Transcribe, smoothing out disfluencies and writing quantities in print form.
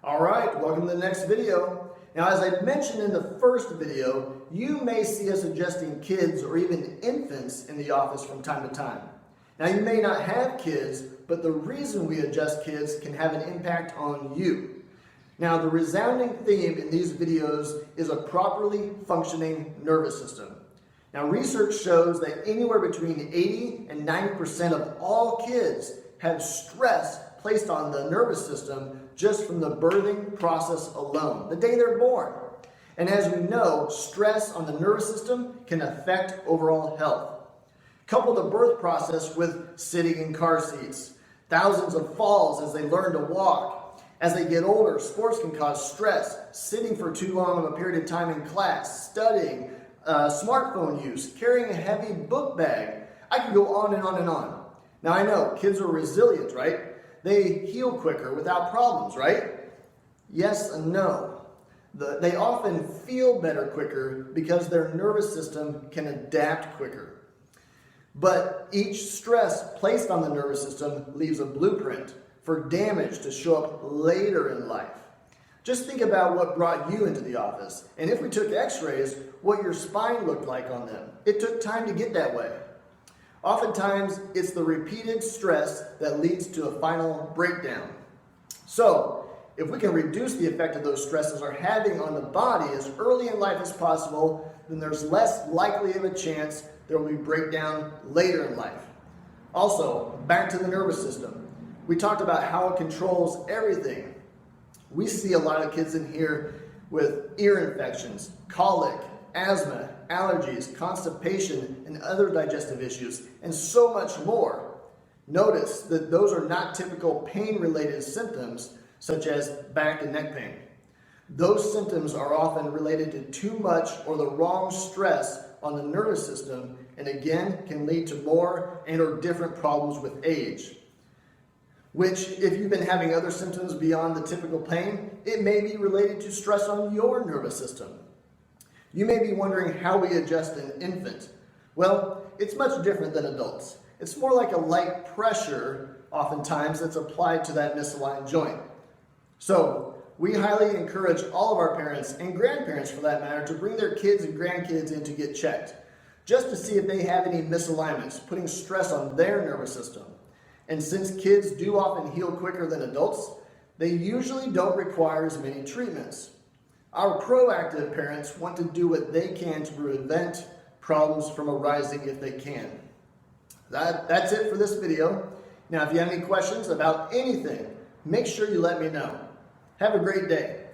All right, welcome to the next video. Now, as I mentioned in the first video, you may see us adjusting kids or even infants in the office from time to time. Now, you may not have kids, but the reason we adjust kids can have an impact on you. Now, the resounding theme in these videos is a properly functioning nervous system. Now, research shows that anywhere between 80 and 90% of all kids have stress placed on the nervous system just from the birthing process alone, the day they're born. And as we know, stress on the nervous system can affect overall health. Couple the birth process with sitting in car seats, thousands of falls as they learn to walk. As they get older, sports can cause stress, sitting for too long of a period of time in class, studying, smartphone use, carrying a heavy book bag. I can go on and on and on. Now I know kids are resilient, right? They heal quicker without problems, right? Yes and no. They often feel better quicker because their nervous system can adapt quicker. But each stress placed on the nervous system leaves a blueprint for damage to show up later in life. Just think about what brought you into the office, and if we took x-rays, what your spine looked like on them. It took time to get that way. Oftentimes, it's the repeated stress that leads to a final breakdown. So, if we can reduce the effect of those stresses are having on the body as early in life as possible, then there's less likely of a chance there will be breakdown later in life. Also, back to the nervous system. We talked about how it controls everything. We see a lot of kids in here with ear infections, colic, asthma, allergies, constipation, and other digestive issues, and so much more. Notice that those are not typical pain-related symptoms, such as back and neck pain. Those symptoms are often related to too much or the wrong stress on the nervous system, and again, can lead to more and or different problems with age. Which, if you've been having other symptoms beyond the typical pain, it may be related to stress on your nervous system. You may be wondering how we adjust an infant. Well, it's much different than adults. It's more like a light pressure, oftentimes, that's applied to that misaligned joint. So, we highly encourage all of our parents, and grandparents for that matter, to bring their kids and grandkids in to get checked, just to see if they have any misalignments, putting stress on their nervous system. And since kids do often heal quicker than adults, they usually don't require as many treatments. Our proactive parents want to do what they can to prevent problems from arising if they can. That's it for this video. Now, if you have any questions about anything, make sure you let me know. Have a great day.